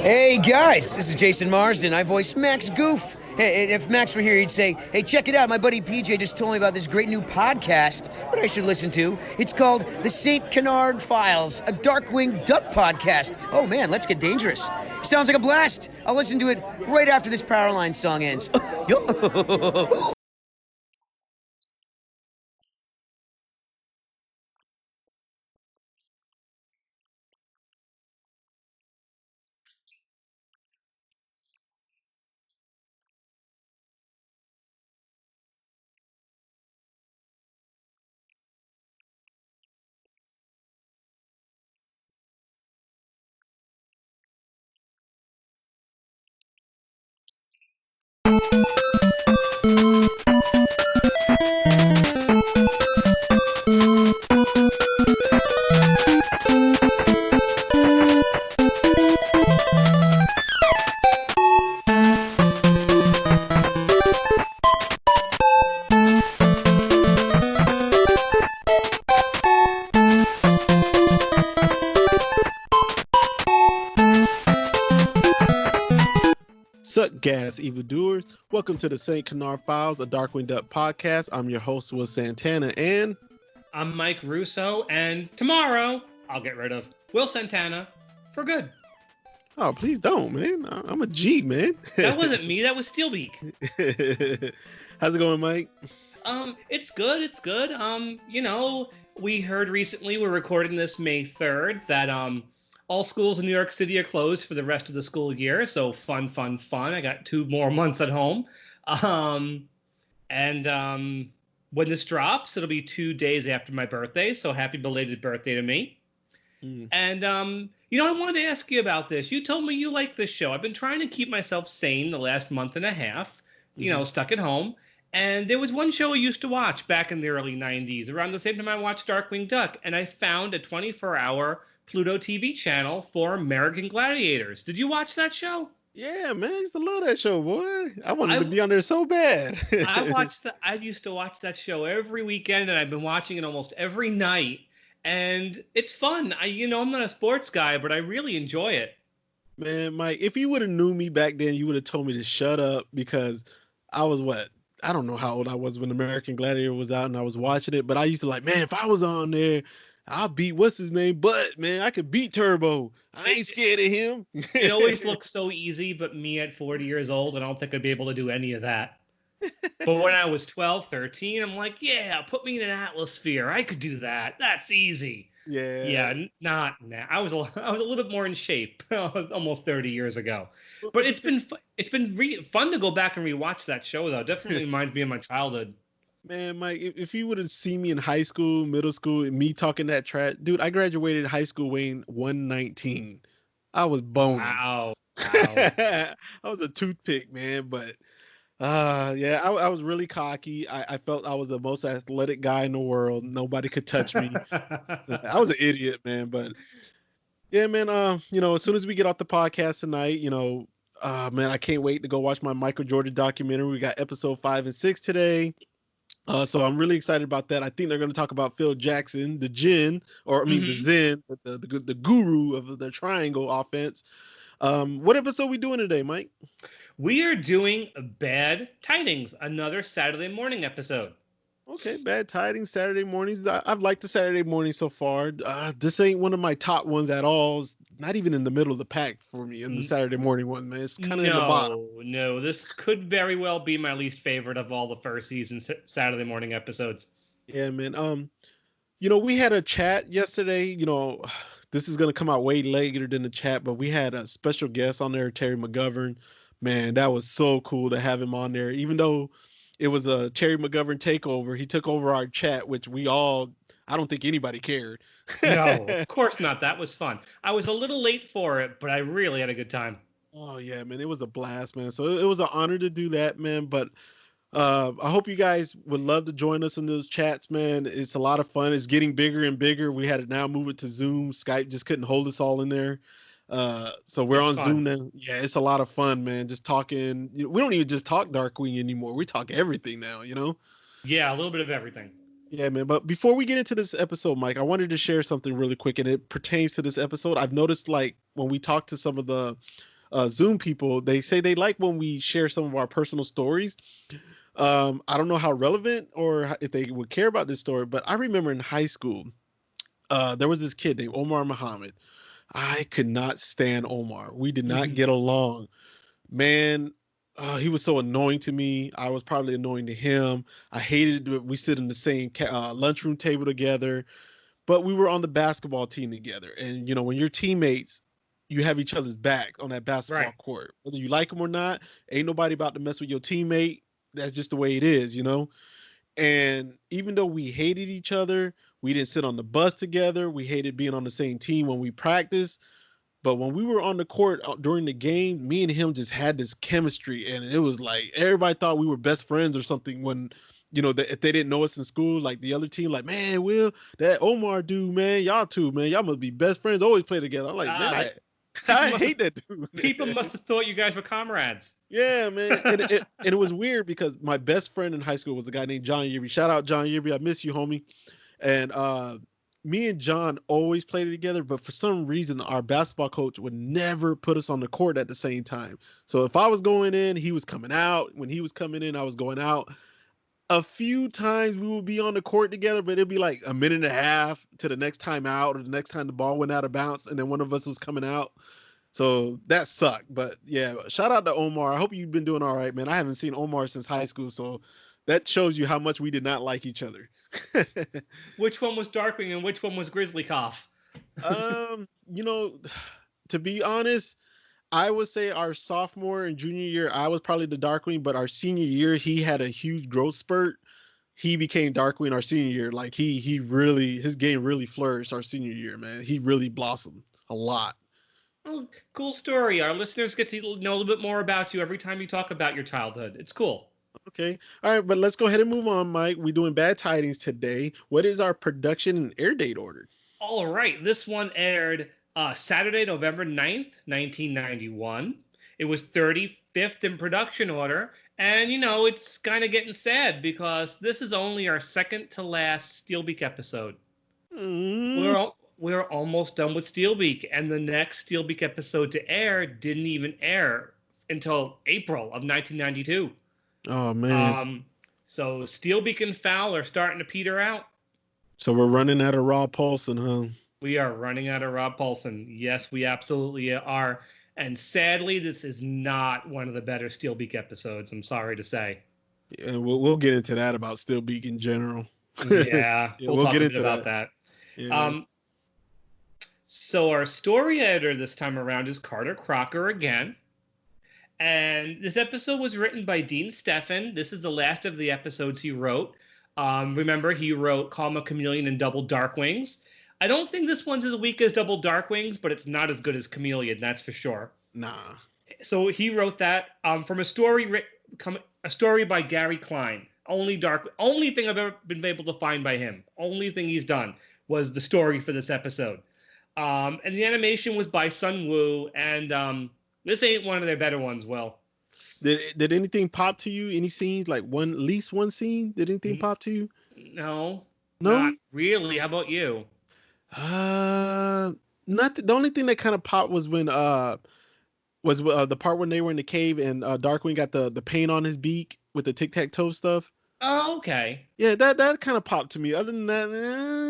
Hey guys, this is Jason Marsden. I voice Max Goof. Hey, if Max were here, he'd say, "Hey, check it out. My buddy PJ just told me about this great new podcast that I should listen to. It's called The St. Canard Files, a Darkwing Duck podcast. Oh man, let's get dangerous. Sounds like a blast. I'll listen to it right after this Powerline song ends." Sup, gas evildoers. Welcome to the St. Canard Files, a Darkwing Duck podcast. I'm your host, Will Santana, and I'm Mike Russo, and tomorrow I'll get rid of Will Santana for good. oh, please don't, man. I'm a G, man. That wasn't me. That was Steelbeak. How's it going, Mike? It's good. It's good. We heard recently, we're recording this May 3rd, that all schools in New York City are closed for the rest of the school year. So fun. I got 2 more months at home. When this drops, it'll be 2 days after my birthday. So happy belated birthday to me. And, I wanted to ask you about this. You told me you like this show. I've been trying to keep myself sane the last month and a half, stuck at home. And there was one show I used to watch back in the early 90s, around the same time I watched Darkwing Duck. And I found a 24-hour Pluto TV channel for American Gladiators. Did you watch that show? Yeah, man. I used to love that show, boy. I wanted to be on there so bad. I used to watch that show every weekend, and I've been watching it almost every night. And it's fun. I'm not a sports guy, but I really enjoy it. Man, Mike, if you would have knew me back then, you would have told me to shut up, because I was I don't know how old I was when American Gladiator was out and I was watching it, but I used to man, if I was on there, I'll beat what's his name, but man, I could beat Turbo. I ain't scared of him. It always looks so easy, but me at 40 years old, I don't think I'd be able to do any of that. But when I was 12, 13, I'm like, yeah, put me in an atmosphere. I could do that. That's easy. Yeah. Yeah, not now. I was a little bit more in shape almost 30 years ago. But it's been fun to go back and rewatch that show, though. Definitely reminds me of my childhood. Man, Mike, if you would have seen me in high school, middle school, and me talking that trash, dude, I graduated high school weighing 119. I was bony. Wow. I was a toothpick, man. But I was really cocky. I felt I was the most athletic guy in the world. Nobody could touch me. I was an idiot, man. But yeah, man. As soon as we get off the podcast tonight, man, I can't wait to go watch my Michael Jordan documentary. We got episode 5 and 6 today. So I'm really excited about that. I think they're going to talk about Phil Jackson, the Zen, the guru of the triangle offense. What episode are we doing today, Mike? We are doing Bad Tidings, another Saturday morning episode. Okay, Bad Tidings, Saturday mornings. I've liked the Saturday morning so far. This ain't one of my top ones at all. It's not even in the middle of the pack for me in the Saturday morning one, man. It's kind of in the bottom. No, this could very well be my least favorite of all the first season Saturday morning episodes. Yeah, man. We had a chat yesterday. This is going to come out way later than the chat, but we had a special guest on there, Terry McGovern. Man, that was so cool to have him on there, even though it was a Terry McGovern takeover. He took over our chat, which I don't think anybody cared. No, of course not. That was fun. I was a little late for it, but I really had a good time. Oh, yeah, man. It was a blast, man. So it was an honor to do that, man. But I hope you guys would love to join us in those chats, man. It's a lot of fun. It's getting bigger and bigger. We had to now move it to Zoom. Skype just couldn't hold us all in there. So we're on Zoom now. Yeah, it's a lot of fun, man. Just talking. We don't even just talk Darkwing anymore. We talk everything now, Yeah, a little bit of everything. Yeah, man. But before we get into this episode, Mike, I wanted to share something really quick, and it pertains to this episode. I've noticed, when we talk to some of the Zoom people, they say they like when we share some of our personal stories. I don't know how relevant or if they would care about this story, but I remember in high school, there was this kid named Omar Muhammad. I could not stand Omar. We did not get along. Man, he was so annoying to me. I was probably annoying to him. I hated it. We sit in the same lunchroom table together, but we were on the basketball team together. And, you know, when you're teammates, you have each other's back on that basketball court. Whether you like them or not, ain't nobody about to mess with your teammate. That's just the way it is, you know? And even though we hated each other, we didn't sit on the bus together. We hated being on the same team when we practiced. But when we were on the court during the game, me and him just had this chemistry. And it was like everybody thought we were best friends or something when, you know, if they didn't know us in school, like the other team, like, man, Will, that Omar dude, man, y'all two, man, y'all must be best friends, always play together. I'm like, man, I hate that dude. Man. People must have thought you guys were comrades. Yeah, man. And it was weird because my best friend in high school was a guy named John Yibby. Shout out John Yibby. I miss you, homie. And me and John always played together, but for some reason, our basketball coach would never put us on the court at the same time. So if I was going in, he was coming out. When he was coming in, I was going out. A few times we would be on the court together, but it'd be like a minute and a half to the next time out or the next time the ball went out of bounds and then one of us was coming out. So that sucked. But yeah, shout out to Omar. I hope you've been doing all right, man. I haven't seen Omar since high school, so that shows you how much we did not like each other. Which one was Darkwing and which one was Grizzlikof? You know, to be honest, I would say our sophomore and junior year, I was probably the Darkwing, but our senior year, he had a huge growth spurt. He became Darkwing our senior year. Like he really, his game really flourished our senior year, man. He really blossomed a lot. Oh, cool story. Our listeners get to know a little bit more about you every time you talk about your childhood. It's cool. Okay. All right, but let's go ahead and move on, Mike. We're doing Bad Tidings today. What is our production and air date order? All right. This one aired Saturday, November 9th, 1991. It was 35th in production order. And, you know, it's kind of getting sad because this is only our second to last Steelbeak episode. We're almost done with Steelbeak. And the next Steelbeak episode to air didn't even air until April of 1992. Oh, man. So Steelbeak and Fowl are starting to peter out. So we're running out of Rob Paulson, huh? We are running out of Rob Paulson. Yes, we absolutely are. And sadly, this is not one of the better Steelbeak episodes, I'm sorry to say. Yeah, we'll get into that about Steelbeak in general. Yeah, we'll talk get into about that. Yeah. So our story editor this time around is Carter Crocker again. And this episode was written by Dean Steffen. This is the last of the episodes he wrote. Remember, he wrote Calm a Chameleon and Double Darkwings. I don't think this one's as weak as Double Darkwings, but it's not as good as Chameleon, that's for sure. Nah. So he wrote that from a story by Gary Klein. Only thing I've ever been able to find by him. Only thing he's done was the story for this episode. And the animation was by Sun Woo, and this ain't one of their better ones, Will. Did anything pop to you? Any scenes, like at least one scene? Did anything pop to you? No, not really. How about you? Not the only thing that kind of popped was when the part when they were in the cave and Darkwing got the paint on his beak with the tic-tac-toe stuff. Oh, okay. Yeah, that kind of popped to me. Other than that,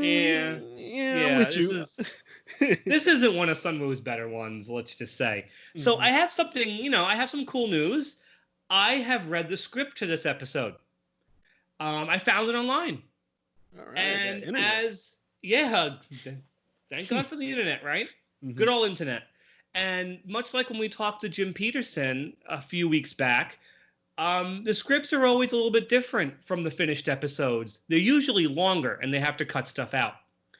yeah, I'm with you. This isn't one of Sun Woo's better ones, let's just say. So I have something, I have some cool news. I have read the script to this episode. I found it online. All right, and thank God for the internet, right? Mm-hmm. Good old internet. And much like when we talked to Jim Peterson a few weeks back, the scripts are always a little bit different from the finished episodes. They're usually longer and they have to cut stuff out.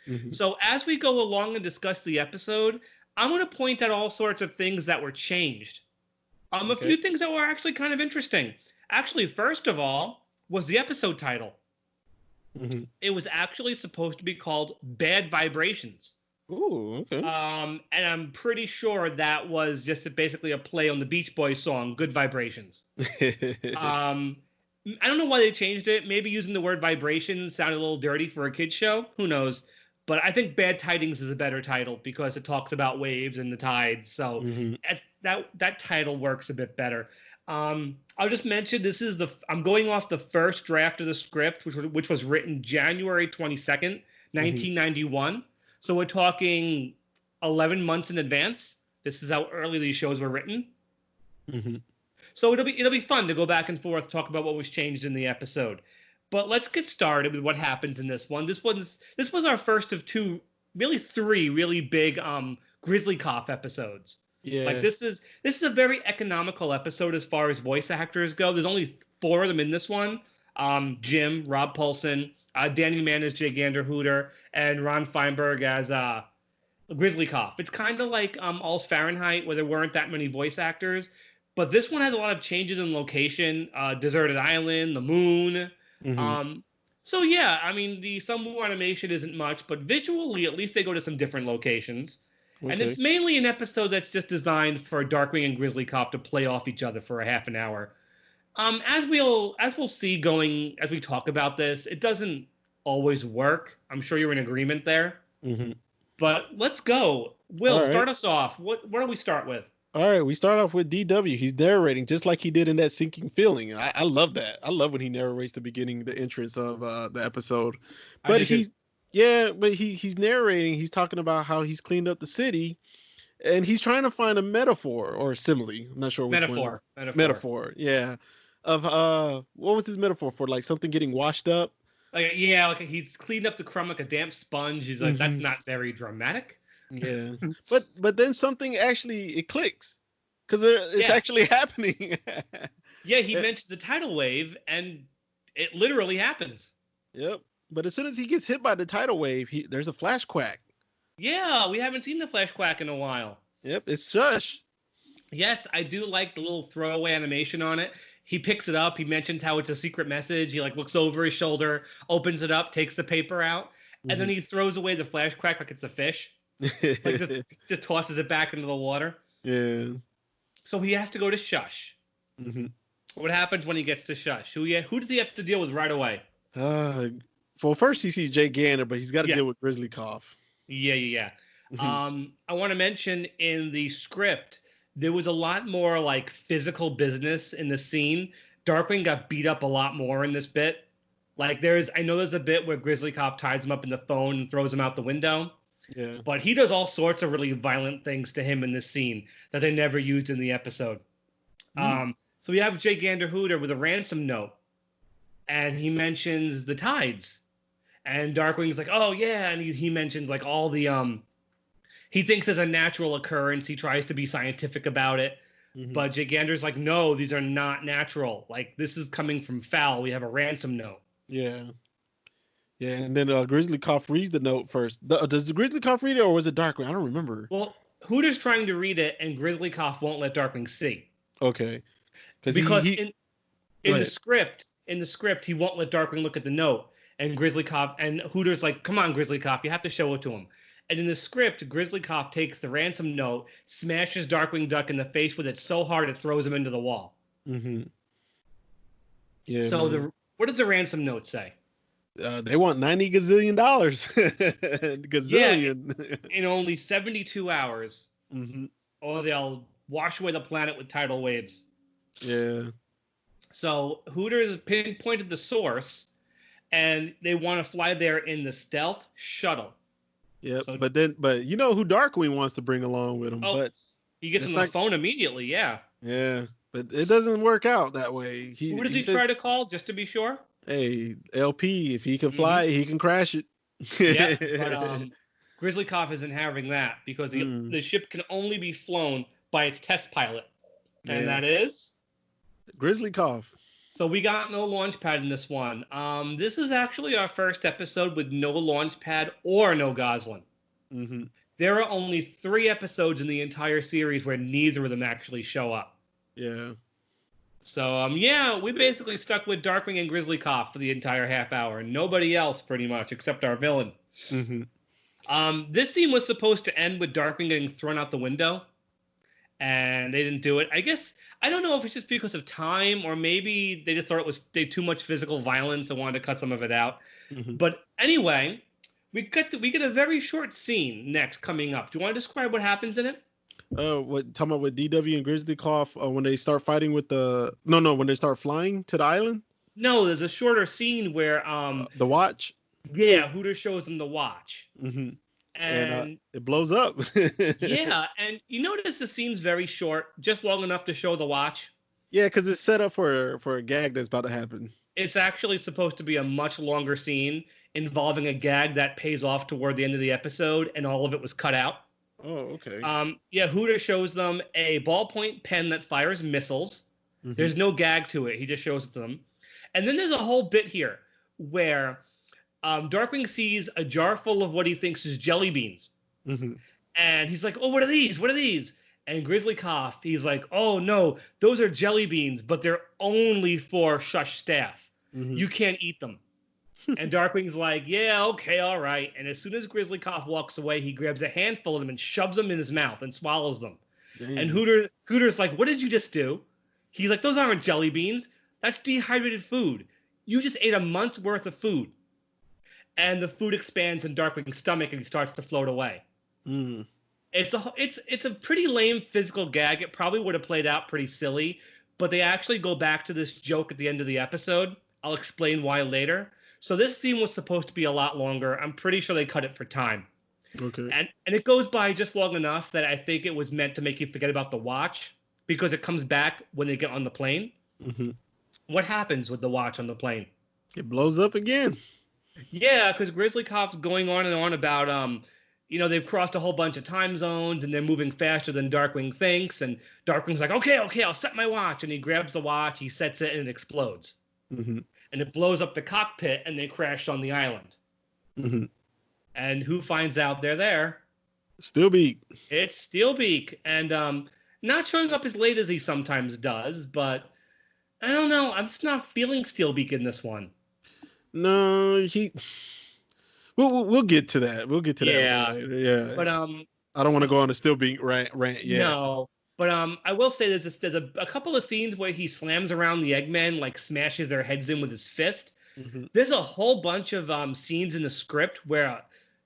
Mm-hmm. So as we go along and discuss the episode, I'm going to point out all sorts of things that were changed. A few things that were actually kind of interesting. Actually, first of all, was the episode title. Mm-hmm. It was actually supposed to be called Bad Vibrations. Ooh, okay. And I'm pretty sure that was just basically a play on the Beach Boys song, Good Vibrations. I don't know why they changed it. Maybe using the word vibrations sounded a little dirty for a kid's show. Who knows? But I think Bad Tidings is a better title because it talks about waves and the tides. So that title works a bit better. I'll just mention I'm going off the first draft of the script, which was written January 22nd, 1991. So we're talking 11 months in advance. This is how early these shows were written. So it'll be fun to go back and forth, talk about what was changed in the episode. But let's get started with what happens in this one. This was our first of three really big Grizzlikof episodes. Yeah. Like this is a very economical episode as far as voice actors go. There's only 4 of them in this one. Jim, Rob Paulson, Danny Mann as Jay Ganderhooter, and Ron Feinberg as Grizzlikof. It's kind of like All's Fahrenheit, where there weren't that many voice actors. But this one has a lot of changes in location. Deserted Island, the moon. So yeah, I mean, the Sunwoo animation isn't much, but visually, at least they go to some different locations. And it's mainly an episode that's just designed for Darkwing and Grizzlikof to play off each other for a half an hour. As we'll see going as we talk about this, it doesn't always work. I'm sure you're in agreement there. But let's go. Will, start us off. What do we start with? All right, we start off with DW. He's narrating just like he did in that Sinking Feeling. I love that. I love when he narrates the entrance of the episode. But he's narrating. He's talking about how he's cleaned up the city, and he's trying to find a metaphor or simile. I'm not sure which one. Metaphor. Yeah. Of what was his metaphor for? Like something getting washed up. Like he's cleaned up the crumb like a damp sponge. He's like, that's not very dramatic. Yeah, but then something it clicks because it's actually happening. Yeah, he mentions the tidal wave, and it literally happens. Yep, but as soon as he gets hit by the tidal wave, there's a flash quack. Yeah, we haven't seen the flash quack in a while. Yep, it's Shush. Yes, I do like the little throwaway animation on it. He picks it up. He mentions how it's a secret message. He looks over his shoulder, opens it up, takes the paper out, and then he throws away the flash quack like it's a fish. Just tosses it back into the water. Yeah. So he has to go to Shush. What happens when he gets to Shush? Who does he have to deal with right away? Well, first he sees Jay Gander, but he's got to deal with Grizzlikof. Yeah. I want to mention in the script there was a lot more physical business in the scene. Darkwing got beat up a lot more in this bit. I know there's a bit where Grizzlikof ties him up in the phone and throws him out the window. Yeah. But he does all sorts of really violent things to him in this scene that they never used in the episode. So we have Jay Ganderhooter with a ransom note, and he mentions the tides. And Darkwing's like, oh, yeah, and he mentions all the he thinks it's a natural occurrence. He tries to be scientific about it. But Jay Gander's like, no, these are not natural. This is coming from foul. We have a ransom note. Yeah. Yeah, and then Grizzlikof reads the note first. Does the Grizzlikof read it, or was it Darkwing? I don't remember. Well, Hooter's trying to read it, and Grizzlikof won't let Darkwing see. Okay. Because in the script, he won't let Darkwing look at the note, and Grizzlikof and Hooter's like, come on, Grizzlikof, you have to show it to him. And in the script, Grizzlikof takes the ransom note, smashes Darkwing Duck in the face with it so hard it throws him into the wall. Yeah. So what does the ransom note say? They want $90 gazillion. Gazillion. Yeah, in only 72 hours. Or they'll wash away the planet with tidal waves. Yeah. So Hooters pinpointed the source, and they want to fly there in the stealth shuttle. Yeah, so, but you know who Darkwing wants to bring along with him. But he gets on the phone immediately. Yeah. Yeah, but it doesn't work out that way. Who does he try to call just to be sure? Hey, LP, if he can fly, he can crash it. Yeah, but Grizzlikof isn't having that because the ship can only be flown by its test pilot, and that is Grizzlikof. So we got no launch pad in this one. This is actually our first episode with no launch pad or no Goslin. There are only 3 episodes in the entire series where neither of them actually show up. Yeah. So, we basically stuck with Darkwing and Grizzlikof for the entire half hour. And nobody else, pretty much, except our villain. This scene was supposed to end with Darkwing getting thrown out the window. And they didn't do it. I guess, I don't know if it's just because of time, or maybe they just thought it was too much physical violence and wanted to cut some of it out. But anyway, we get a very short scene next coming up. Do you want to describe what happens in it? Talking about with DW and Grizzlikof when they start fighting with when they start flying to the island? No, there's a shorter scene where the watch? Yeah, Hooter shows them the watch. Mm-hmm. And it blows up. Yeah, and you notice the scene's very short, just long enough to show the watch. Yeah, because it's set up for a gag that's about to happen. It's actually supposed to be a much longer scene involving a gag that pays off toward the end of the episode, and all of it was cut out. Oh, okay. Yeah, Hooter shows them a ballpoint pen that fires missiles. Mm-hmm. There's no gag to it. He just shows it to them. And then there's a whole bit here where Darkwing sees a jar full of what he thinks is jelly beans. Mm-hmm. And he's like, oh, what are these? What are these? And Grizzlikof, he's like, oh, no, those are jelly beans, but they're only for Shush staff. Mm-hmm. You can't eat them. And Darkwing's like, yeah, okay, all right. And as soon as Grizzlikof walks away, he grabs a handful of them and shoves them in his mouth and swallows them. Damn. And Hooter's like, what did you just do? He's like, those aren't jelly beans. That's dehydrated food. You just ate a month's worth of food. And the food expands in Darkwing's stomach and he starts to float away. Mm. It's a pretty lame physical gag. It probably would have played out pretty silly, but they actually go back to this joke at the end of the episode. I'll explain why later. So this scene was supposed to be a lot longer. I'm pretty sure they cut it for time. Okay. And it goes by just long enough that I think it was meant to make you forget about the watch because it comes back when they get on the plane. Mm-hmm. What happens with the watch on the plane? It blows up again. Yeah, because Grizzlykof's going on and on about, they've crossed a whole bunch of time zones and they're moving faster than Darkwing thinks. And Darkwing's like, okay, I'll set my watch. And he grabs the watch, he sets it, and it explodes. Mm-hmm. And it blows up the cockpit and they crash on the island. Mm-hmm. And who finds out they're there? Steelbeak. It's Steelbeak. And not showing up as late as he sometimes does, but I don't know. I'm just not feeling Steelbeak in this one. No, we'll get to that. We'll get to that later. Yeah. But I don't want to go on a Steelbeak rant yet. No. But there's a couple of scenes where he slams around the Eggmen, like smashes their heads in with his fist. Mm-hmm. There's a whole bunch of scenes in the script where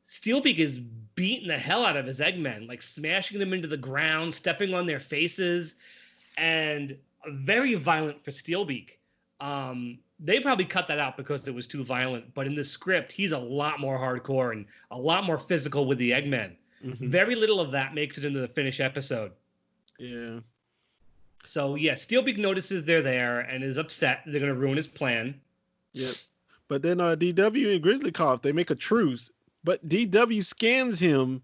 Steelbeak is beating the hell out of his Eggmen, like smashing them into the ground, stepping on their faces, and very violent for Steelbeak. They probably cut that out because it was too violent, but in the script, he's a lot more hardcore and a lot more physical with the Eggmen. Mm-hmm. Very little of that makes it into the finished episode. Yeah. So, yeah, Steelbeak notices they're there and is upset they're going to ruin his plan. Yep. But then DW and Grizzlikof, they make a truce, but DW scans him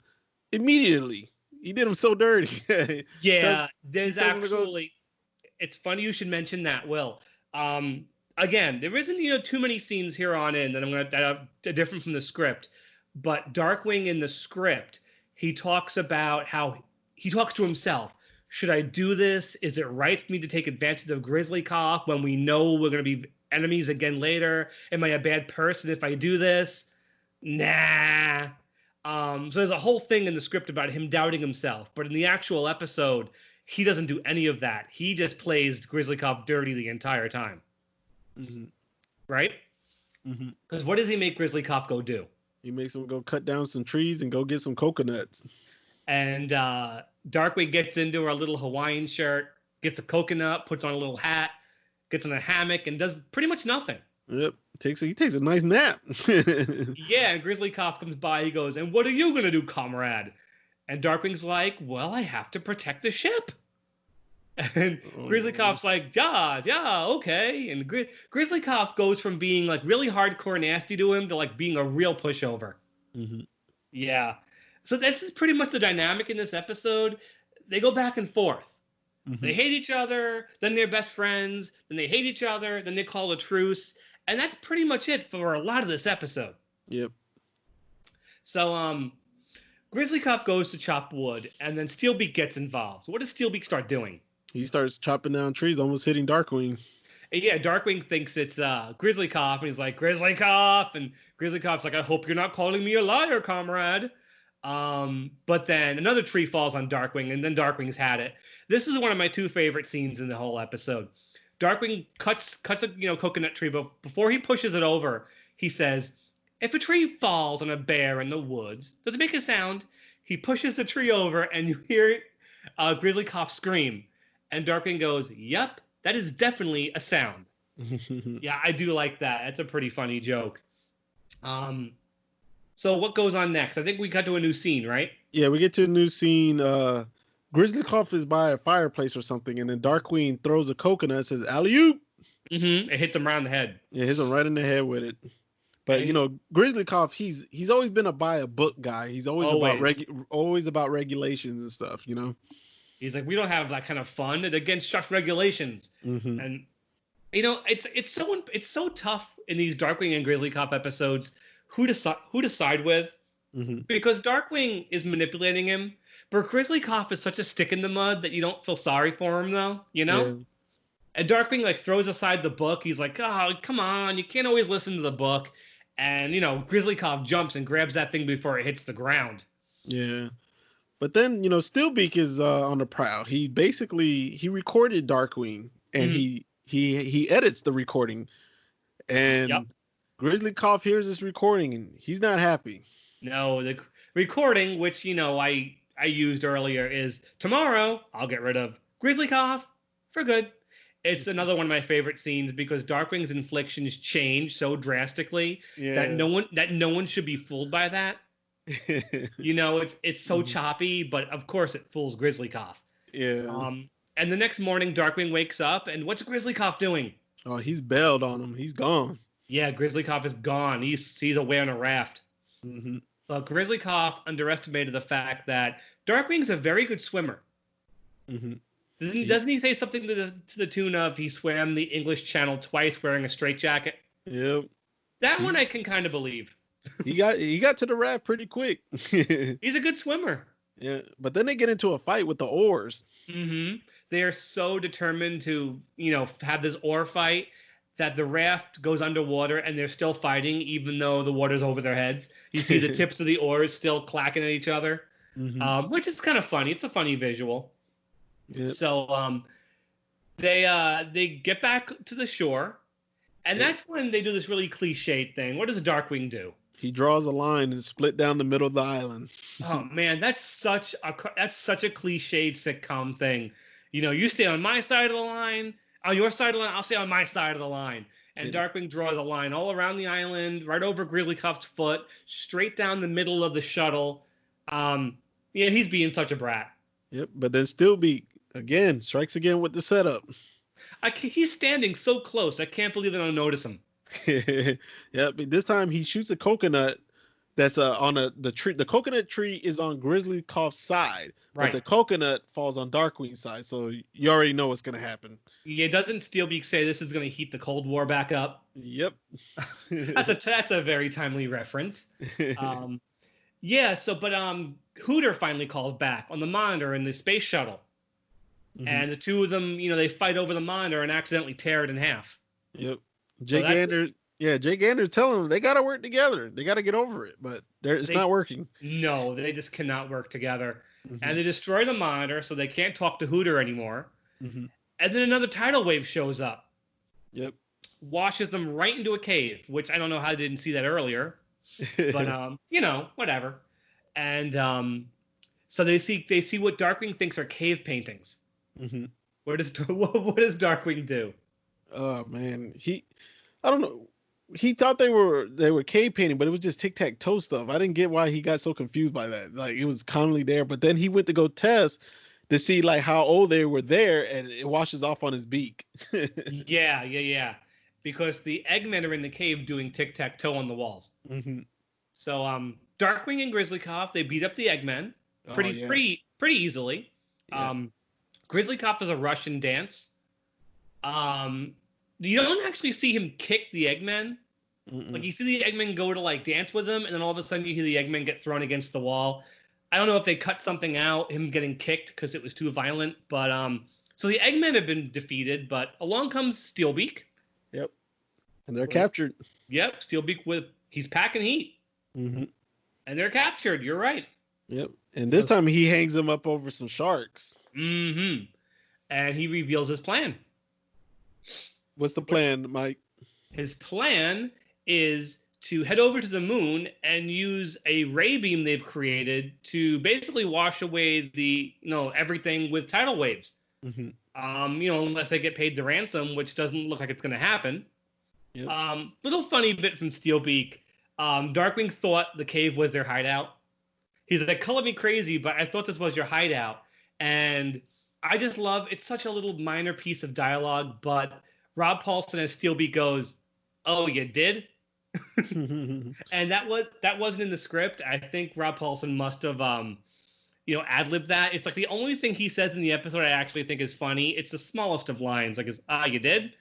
immediately. He did him so dirty. Yeah, there's actually... It's funny you should mention that, Will. Again, there isn't too many scenes here on in that I'm going to different from the script, but Darkwing in the script, he talks about how he talks to himself. Should I do this? Is it right for me to take advantage of Grizzlikof when we know we're going to be enemies again later? Am I a bad person if I do this? Nah. So there's a whole thing in the script about him doubting himself, but in the actual episode, he doesn't do any of that. He just plays Grizzlikof dirty the entire time. Mm-hmm. Right? Mm-hmm. Because what does he make Grizzlikof go do? He makes him go cut down some trees and go get some coconuts. And Darkwing gets into her little Hawaiian shirt, gets a coconut, puts on a little hat, gets in a hammock, and does pretty much nothing. Yep. He takes a nice nap. Yeah, and Grizzlikof comes by. He goes, and what are you going to do, comrade? And Darkwing's like, well, I have to protect the ship. And Grizzlykof's like, yeah, okay. And Grizzlikof goes from being like really hardcore nasty to him to like being a real pushover. Mm-hmm. Yeah. So this is pretty much the dynamic in this episode. They go back and forth. Mm-hmm. They hate each other, then they're best friends, then they hate each other, then they call a truce. And that's pretty much it for a lot of this episode. Yep. So, Grizzlikof goes to chop wood, and then Steelbeak gets involved. So what does Steelbeak start doing? He starts chopping down trees, almost hitting Darkwing. And yeah, Darkwing thinks it's Grizzlikof, and he's like, Grizzlikof! And Grizzlykof's like, I hope you're not calling me a liar, comrade. But then another tree falls on Darkwing, and then Darkwing's had it. This is one of my two favorite scenes in the whole episode. Darkwing cuts a coconut tree, but before he pushes it over, he says, if a tree falls on a bear in the woods, does it make a sound? He pushes the tree over, and you hear Grizzlikof scream. And Darkwing goes, "Yep, that is definitely a sound." Yeah, I do like that. That's a pretty funny joke. So what goes on next? I think we got to a new scene, right? Yeah, we get to a new scene. Grizzlikof is by a fireplace or something, and then Darkwing throws a coconut and says, "Alley-oop!" Mm-hmm. It hits him around the head. Yeah, hits him right in the head with it. But, Grizzlikof, he's always been a buy a book guy. He's always about regulations and stuff, He's like, we don't have that kind of fun. It's against such regulations. Mm-hmm. And it's so tough in these Darkwing and Grizzlikof episodes who to side with, mm-hmm. because Darkwing is manipulating him, but Grizzlikof is such a stick in the mud that you don't feel sorry for him, though. Yeah. And Darkwing throws aside the book. He's like, "Oh, come on, you can't always listen to the book." And Grizzlikof jumps and grabs that thing before it hits the ground. Yeah. But then, Steelbeak is on the prowl. He recorded Darkwing, and he edits the recording. And Yep. Grizzlikof hears this recording, and he's not happy. No, the recording, which, I used earlier, is tomorrow I'll get rid of Grizzlikof for good. It's another one of my favorite scenes because Darkwing's inflictions change so drastically that no one should be fooled by that. It's so choppy, but of course it fools Grizzlikof. Yeah. And the next morning, Darkwing wakes up, and what's Grizzlikof doing? Oh, he's bailed on him. He's gone. Yeah, Grizzlikof is gone. He's away on a raft. Mm-hmm. But Grizzlikof underestimated the fact that Darkwing's a very good swimmer. Mm-hmm. Doesn't he say something to the tune of he swam the English Channel twice wearing a straitjacket? Yep. That one I can kind of believe. He got to the raft pretty quick. He's a good swimmer. Yeah, but then they get into a fight with the oars. Mm-hmm. They are so determined to, have this oar fight that the raft goes underwater and they're still fighting even though the water's over their heads. You see the tips of the oars still clacking at each other, which is kind of funny. It's a funny visual. Yep. So they get back to the shore, and that's when they do this really cliched thing. What does Darkwing do? He draws a line and split down the middle of the island. Oh man, that's such a cliched sitcom thing. You stay on my side of the line, on your side of the line, I'll stay on my side of the line. And Darkwing draws a line all around the island, right over Grizzlykof's foot, straight down the middle of the shuttle. He's being such a brat. Yep, but then Steelbeak again strikes again with the setup. He's standing so close, I can't believe they don't notice him. Yeah, but this time he shoots a coconut that's on the tree. The coconut tree is on Grizzlykof's side, right? But the coconut falls on Darkwing's side, so you already know what's gonna happen. Yeah, doesn't Steelbeak say this is gonna heat the Cold War back up? Yep. that's a very timely reference. Yeah. So, but Hooter finally calls back on the monitor in the space shuttle, and the two of them, they fight over the monitor and accidentally tear it in half. Yep. Jake Gander telling them they got to work together. They got to get over it, but it's not working. No, they just cannot work together. And they destroy the monitor, so they can't talk to Hooter anymore. And then another tidal wave shows up. Yep. Washes them right into a cave, which I don't know how I didn't see that earlier. But, whatever. And so they see what Darkwing thinks are cave paintings. What does Darkwing do? Oh, man. I don't know. He thought they were cave painting, but it was just tic-tac-toe stuff. I didn't get why he got so confused by that. It was commonly there, but then he went to go test to see how old they were there, and it washes off on his beak. Yeah. Because the Eggmen are in the cave doing tic-tac-toe on the walls. So Darkwing and Grizzlikof, they beat up the Eggmen pretty easily. Yeah. Grizzlikof does a Russian dance. You don't actually see him kick the Eggmen. You see the Eggmen go to dance with him, and then all of a sudden you hear the Eggmen get thrown against the wall. I don't know if they cut something out, him getting kicked because it was too violent. But so the Eggmen have been defeated, but along comes Steelbeak. Yep. And they're captured. Yep, Steelbeak he's packing heat. And they're captured. You're right. Yep. And this time he hangs them up over some sharks. And he reveals his plan. What's the plan, Mike? His plan is to head over to the moon and use a ray beam they've created to basically wash away everything with tidal waves. Mm-hmm. Unless they get paid the ransom, which doesn't look like it's going to happen. Yep. Little funny bit from Steelbeak. Darkwing thought the cave was their hideout. He's like, color me crazy, but I thought this was your hideout. And I just love, it's such a little minor piece of dialogue, but Rob Paulson as Steelbeak goes, "Oh, you did?" And that wasn't in the script. I think Rob Paulson must have ad-libbed that. It's like the only thing he says in the episode I actually think is funny. It's the smallest of lines. Like, you did?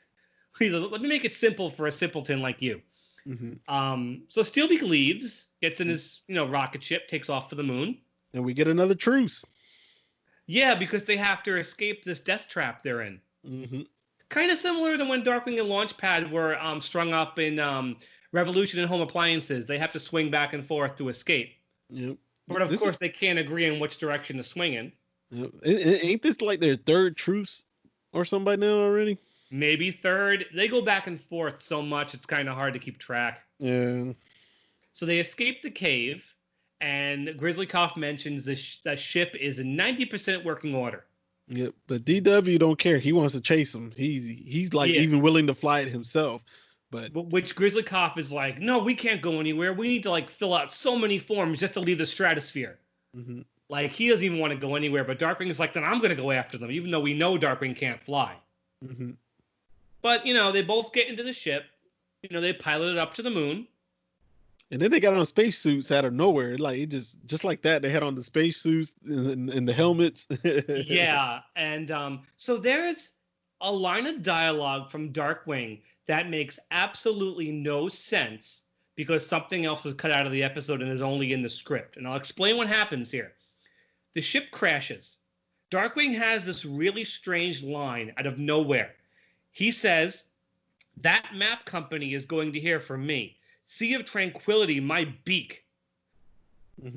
He's like, let me make it simple for a simpleton like you. Mm-hmm. So Steelbeak leaves, gets in his rocket ship, takes off for the moon. And we get another truce. Yeah, because they have to escape this death trap they're in. Mm-hmm. Kind of similar to when Darkwing and Launchpad were strung up in Revolution and Home Appliances. They have to swing back and forth to escape. Yep. But of course, they can't agree on which direction to swing in. Yep. Ain't this like their third truce or something by now already? Maybe third. They go back and forth so much, it's kind of hard to keep track. Yeah. So they escape the cave, and Grizzlikof mentions that ship is in 90% working order. Yep. But DW don't care. He wants to chase him. He's like even willing to fly it himself. But which Grizzlikof is like, no, we can't go anywhere. We need to fill out so many forms just to leave the stratosphere. Mm-hmm. Like, he doesn't even want to go anywhere. But Darkwing is like, then I'm going to go after them, even though we know Darkwing can't fly. Mm-hmm. But, they both get into the ship. They pilot it up to the moon. And then they got on spacesuits out of nowhere. Like, it just like that, they had on the spacesuits and the helmets. Yeah. And so there's a line of dialogue from Darkwing that makes absolutely no sense because something else was cut out of the episode and is only in the script. And I'll explain what happens here. The ship crashes. Darkwing has this really strange line out of nowhere. He says, "That map company is going to hear from me. Sea of Tranquility, my beak." Mm-hmm.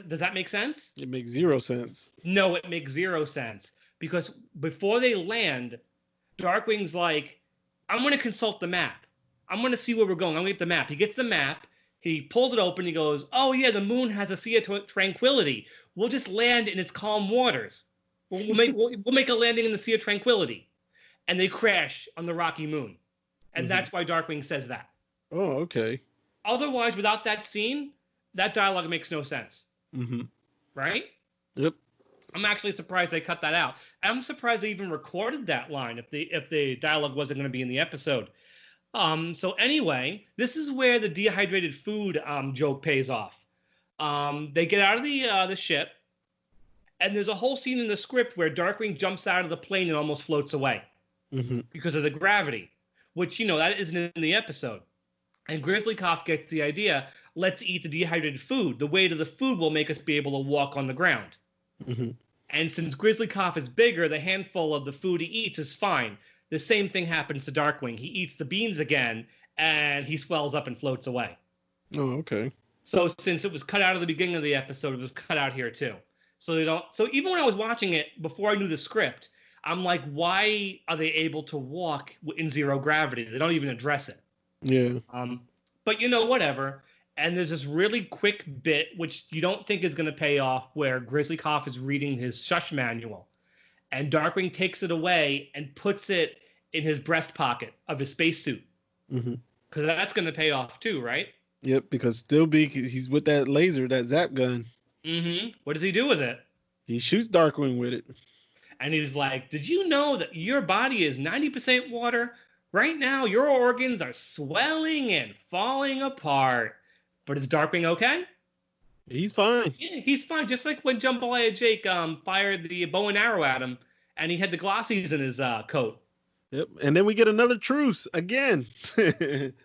Does that make sense? It makes zero sense. No, it makes zero sense. Because before they land, Darkwing's like, I'm going to consult the map. I'm going to see where we're going. I'm going to get the map. He gets the map. He pulls it open. He goes, oh, yeah, the moon has a Sea of Tranquility. We'll just land in its calm waters. We'll make a landing in the Sea of Tranquility. And they crash on the rocky moon. And that's why Darkwing says that. Oh, okay. Otherwise, without that scene, that dialogue makes no sense. Mm-hmm. Right? Yep. I'm actually surprised they cut that out. I'm surprised they even recorded that line if the dialogue wasn't going to be in the episode. So anyway, this is where the dehydrated food joke pays off. They get out of the ship, and there's a whole scene in the script where Darkwing jumps out of the plane and almost floats away because of the gravity, which, that isn't in the episode. And Grizzlikof gets the idea, let's eat the dehydrated food. The weight of the food will make us be able to walk on the ground. Mm-hmm. And since Grizzlikof is bigger, the handful of the food he eats is fine. The same thing happens to Darkwing. He eats the beans again, and he swells up and floats away. Oh, okay. So since it was cut out of the beginning of the episode, it was cut out here too. So even when I was watching it before I knew the script, I'm like, why are they able to walk in zero gravity? They don't even address it. Yeah. But whatever. And there's this really quick bit, which you don't think is going to pay off, where Grizzlikof is reading his shush manual. And Darkwing takes it away and puts it in his breast pocket of his spacesuit. Because that's going to pay off too, right? Yep, because Steelbeak, he's with that laser, that zap gun. What does he do with it? He shoots Darkwing with it. And he's like, did you know that your body is 90% water? Right now, your organs are swelling and falling apart. But is Darkwing okay? He's fine. Yeah, he's fine. Just like when Jambalaya Jake fired the bow and arrow at him, and he had the glossies in his coat. Yep. And then we get another truce again.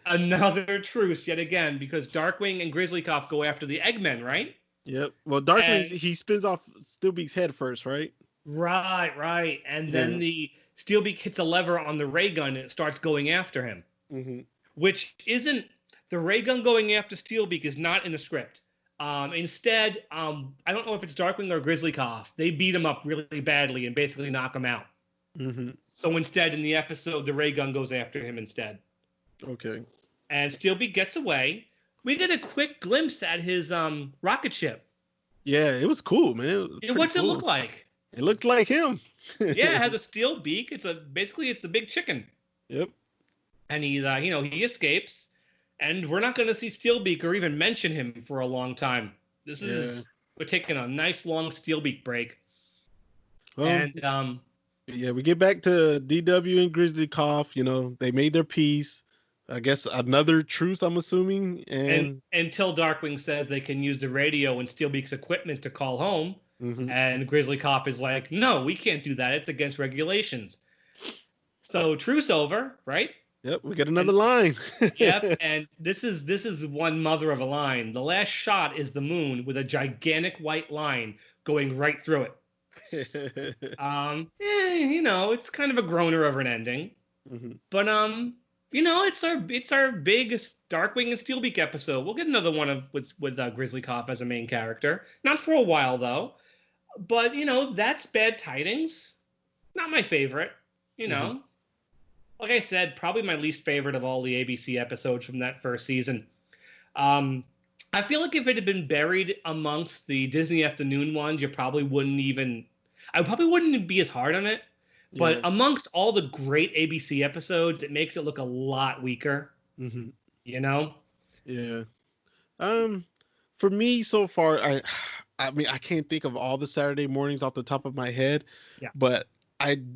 Another truce yet again, because Darkwing and Grizzlikof go after the Eggmen, right? Yep. Well, Darkwing, he spins off Steelbeak's head first, right? Right. And then the Steelbeak hits a lever on the ray gun, and it starts going after him. Which isn't... The ray gun going after Steelbeak is not in the script. Instead, I don't know if it's Darkwing or Grizzlikof. They beat him up really badly and basically knock him out. So instead, in the episode, the ray gun goes after him instead. Okay. and Steelbeak gets away. We get a quick glimpse at his rocket ship. Yeah, it was cool, man. What's it look like? It looks like him. Yeah, it has a steel beak. It's basically the big chicken. Yep. And he's he escapes, and we're not going to see Steelbeak or even mention him for a long time. We're taking a nice long Steelbeak break. Well, and yeah, we get back to DW and Grizzlikof. They made their peace. I guess another truce, I'm assuming. And until Darkwing says they can use the radio and Steelbeak's equipment to call home. Mm-hmm. And Grizzlikof is like, no, we can't do that. It's against regulations. So truce over, right? Yep, we get another line. Yep, and this is one mother of a line. The last shot is the moon with a gigantic white line going right through it. It's kind of a groaner of an ending. Mm-hmm. But it's our big Darkwing and Steelbeak episode. We'll get another one with Grizzlikof as a main character. Not for a while though. But that's Bad Tidings. Not my favorite. Mm-hmm. Like I said, probably my least favorite of all the ABC episodes from that first season. I feel like if it had been buried amongst the Disney Afternoon ones, I probably wouldn't be as hard on it. But amongst all the great ABC episodes, it makes it look a lot weaker. Mm-hmm. Yeah. For me so far, I mean, I can't think of all the Saturday mornings off the top of my head. Yeah. But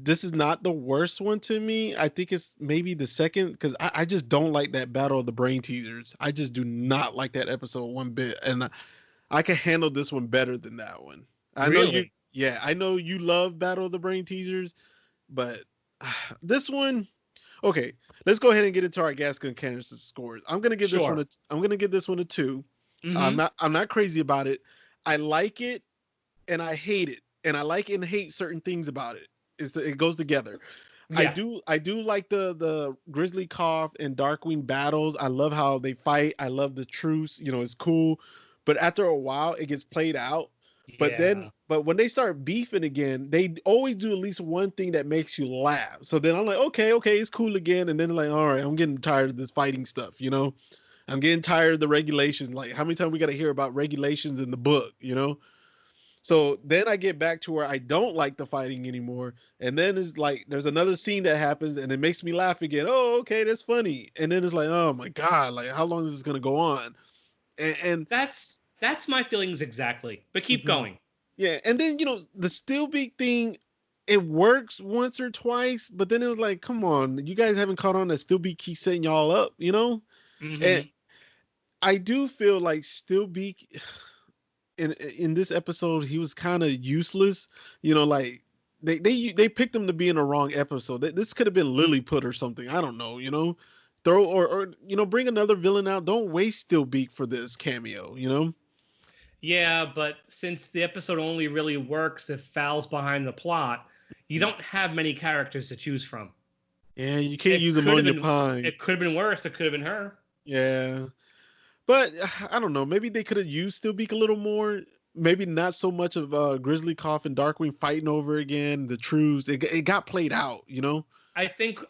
this is not the worst one to me. I think it's maybe the second, because I just don't like that Battle of the Brain Teasers. I just do not like that episode one bit, and I can handle this one better than that one. I know you love Battle of the Brain Teasers, but this one, okay. Let's go ahead and get into our Gaskin Candace scores. I'm gonna give this one a 2. Mm-hmm. I'm not crazy about it. I like it and I hate it, and I like and hate certain things about it. It goes together. Yeah. I do like the Grizzlikof and Darkwing battles. I love how they fight. I love the truce. It's cool. But after a while, it gets played out. Yeah. But when they start beefing again, they always do at least one thing that makes you laugh. So then I'm like, okay, it's cool again. And then like, all right, I'm getting tired of this fighting stuff. I'm getting tired of the regulations. Like, how many times we got to hear about regulations in the book? So then I get back to where I don't like the fighting anymore. And then it's like, there's another scene that happens and it makes me laugh again. Oh, okay, that's funny. And then it's like, oh my God, like how long is this going to go on? And that's my feelings exactly, but keep going. Yeah. And then, the Steelbeak thing, it works once or twice, but then it was like, come on, you guys haven't caught on that Steelbeak keeps setting y'all up, Mm-hmm. And I do feel like Steelbeak, in this episode, he was kind of useless. Like they picked him to be in the wrong episode. This could have been Lilliput or something. I don't know. Throw or bring another villain out. Don't waste Steelbeak for this cameo. Yeah, but since the episode only really works if Fal's behind the plot, you don't have many characters to choose from. Yeah, you can't use Ammonia Pine. It could have been worse. It could have been her. Yeah. But I don't know. Maybe they could have used Steelbeak a little more. Maybe not so much of Grizzlikof and Darkwing fighting over again. The truce. It got played out, I think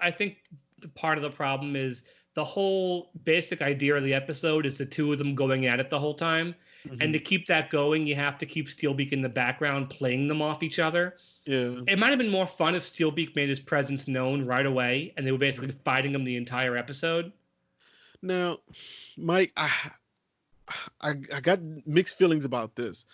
part of the problem is the whole basic idea of the episode is the two of them going at it the whole time. Mm-hmm. And to keep that going, you have to keep Steelbeak in the background playing them off each other. Yeah. It might have been more fun if Steelbeak made his presence known right away and they were basically fighting him the entire episode. Now, Mike, I got mixed feelings about this.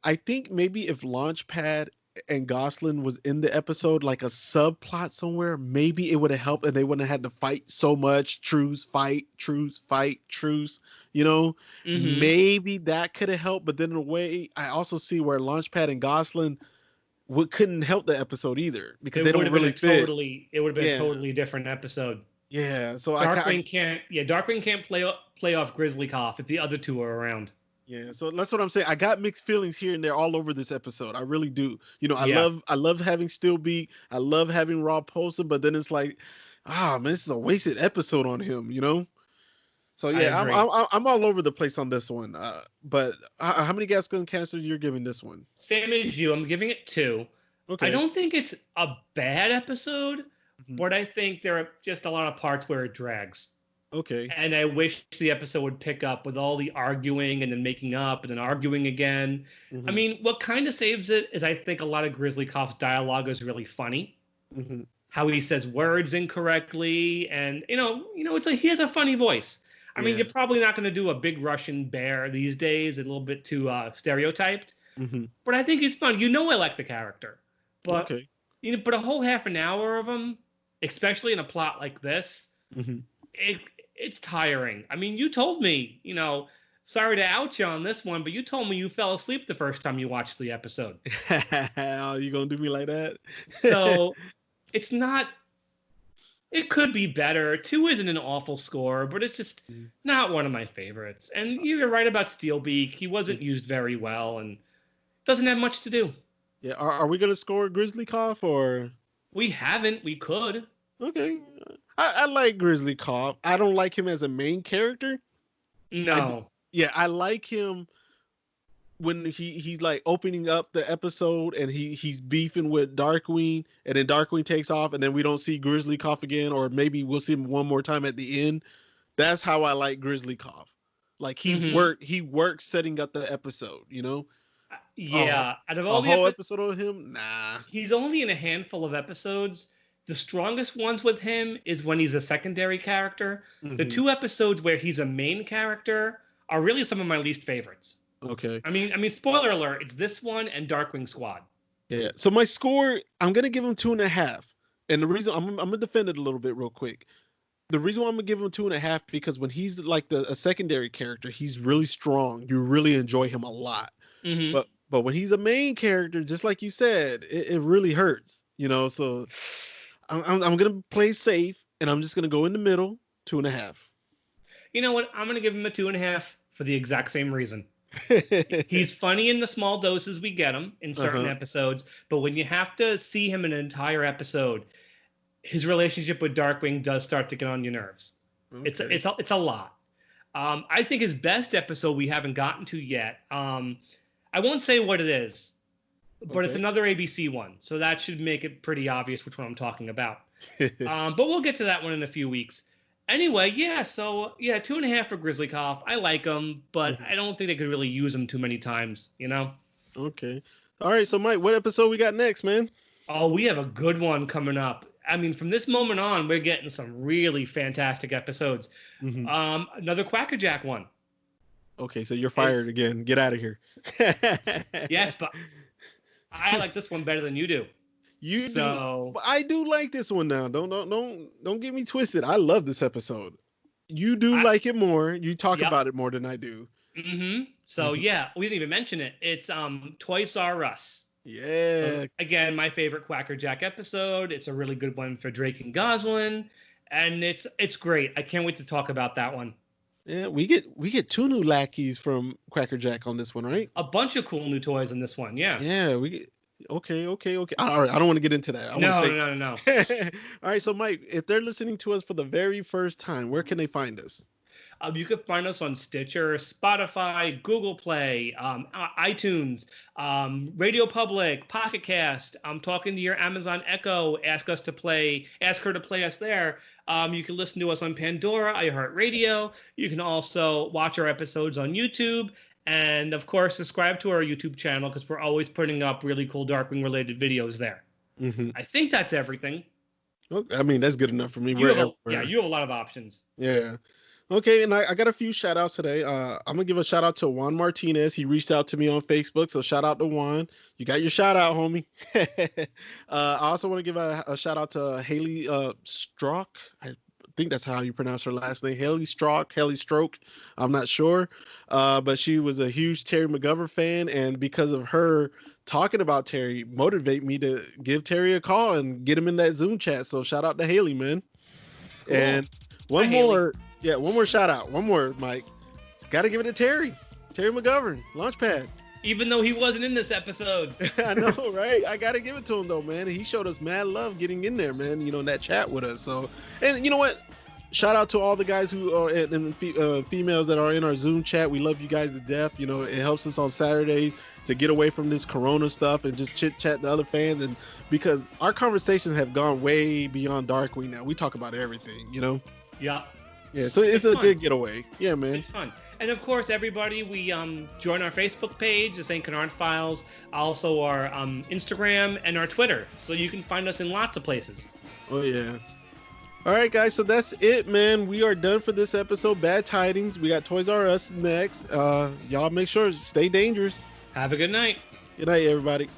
I think maybe if Launchpad and Gosling was in the episode, like a subplot somewhere, maybe it would have helped and they wouldn't have had to fight so much. Truce, fight, truce, fight, truce. Mm-hmm. Maybe that could have helped. But then in a way, I also see where Launchpad and Gosling couldn't help the episode either because they don't really fit. It would have been a totally different episode. Yeah, so Darkwing can't play off Grizzlikof if the other two are around. Yeah, so that's what I'm saying. I got mixed feelings here and there all over this episode. I really do. I love having Steelbeak. I love having Rob Paulsen, but then it's like, man, this is a wasted episode on him. So yeah, I'm all over the place on this one. But how many Gaskin cancers you're giving this one? Same as you. I'm giving it 2. Okay. I don't think it's a bad episode. But I think there are just a lot of parts where it drags. Okay. And I wish the episode would pick up with all the arguing and then making up and then arguing again. I mean, what kind of saves it is I think a lot of Grizzlykof's dialogue is really funny. How he says words incorrectly, and it's like he has a funny voice. I mean, you're probably not going to do a big Russian bear these days, a little bit too stereotyped. But I think he's fun. I like the character, but but a whole half an hour of him, especially in a plot like this, it's tiring. I mean, you told me, sorry to out you on this one, but you told me you fell asleep the first time you watched the episode. Oh, you gonna do me like that? So it's not. It could be better. 2 isn't an awful score, but it's just not one of my favorites. And you're right about Steelbeak. He wasn't used very well and doesn't have much to do. Yeah. Are we gonna score Grizzlykof or? We haven't. We could. Okay. I like Grizzlykof. I don't like him as a main character. No. I like him when he's like opening up the episode and he's beefing with Darkwing, and then Darkwing takes off, and then we don't see Grizzlykof again, or maybe we'll see him one more time at the end. That's how I like Grizzlykof. Like he works setting up the episode, Yeah. Out of all the whole episode of him, nah. He's only in a handful of episodes. The strongest ones with him is when he's a secondary character. The 2 episodes where he's a main character are really some of my least favorites. Okay. I mean, spoiler alert, it's this one and Darkwing Squad. Yeah. So my score, I'm gonna give him 2.5. And the reason I'm gonna defend it a little bit real quick. The reason why I'm gonna give him 2.5 because when he's like a secondary character, he's really strong. You really enjoy him a lot. But when he's a main character, just like you said, it really hurts. So I'm gonna play safe, and I'm just gonna go in the middle, 2.5. You know what? I'm gonna give him a 2.5 for the exact same reason. He's funny in the small doses we get him in certain episodes, but when you have to see him in an entire episode, his relationship with Darkwing does start to get on your nerves. Okay. It's a lot. I think his best episode we haven't gotten to yet. I won't say what it is, but it's another ABC one, so that should make it pretty obvious which one I'm talking about. But we'll get to that one in a few weeks. Anyway, 2.5 for Grizzlykof. I like him, but I don't think they could really use him too many times, Okay. All right, so Mike, what episode we got next, man? Oh, we have a good one coming up. I mean, from this moment on, we're getting some really fantastic episodes. Another Quackerjack one. Okay, so you're fired again. Get out of here. Yes, but I like this one better than you do. You do. I do like this one now. Don't get me twisted. I love this episode. You do like it more. You talk about it more than I do. So we didn't even mention it. It's Toys R Us. Yeah. Again, my favorite Quackerjack episode. It's a really good one for Drake and Goslin, and it's great. I can't wait to talk about that one. Yeah, we get 2 new lackeys from Quackerjack on this one, right? A bunch of cool new toys in this one. Yeah. Yeah, we get. Okay. All right, I don't want to get into that. No. All right, so Mike, if they're listening to us for the very first time, where can they find us? You can find us on Stitcher, Spotify, Google Play, iTunes, Radio Public, Pocket Cast. I'm talking to your Amazon Echo. Ask her to play us there. You can listen to us on Pandora, iHeartRadio. You can also watch our episodes on YouTube. And, of course, subscribe to our YouTube channel because we're always putting up really cool Darkwing-related videos there. I think that's everything. I mean, that's good enough for me. You have a lot of options. Yeah. Okay, and I got a few shout-outs today. I'm going to give a shout-out to Juan Martinez. He reached out to me on Facebook, so shout-out to Juan. You got your shout-out, homie. I also want to give a shout-out to Haley Stroke. I think that's how you pronounce her last name. Haley Stroke. I'm not sure. But she was a huge Terry McGovern fan, and because of her talking about Terry, motivate me to give Terry a call and get him in that Zoom chat. So shout-out to Haley, man. Cool. And one more shout out. One more, Mike. Got to give it to Terry McGovern, Launchpad. Even though he wasn't in this episode. I know, right? I got to give it to him, though, man. He showed us mad love getting in there, man, in that chat with us. So, and you know what? Shout out to all the guys who are and females that are in our Zoom chat. We love you guys to death. It helps us on Saturday to get away from this Corona stuff and just chit chat to other fans. And because our conversations have gone way beyond Darkwing now. We talk about everything, Yeah. Yeah, so it's a good getaway. Yeah, man. It's fun. And of course, everybody, we join our Facebook page, the St. Canard Files, also our Instagram and our Twitter. So you can find us in lots of places. Oh, yeah. All right, guys, so that's it, man. We are done for this episode. Bad Tidings. We got Toys R Us next. Y'all make sure to stay dangerous. Have a good night. Good night, everybody.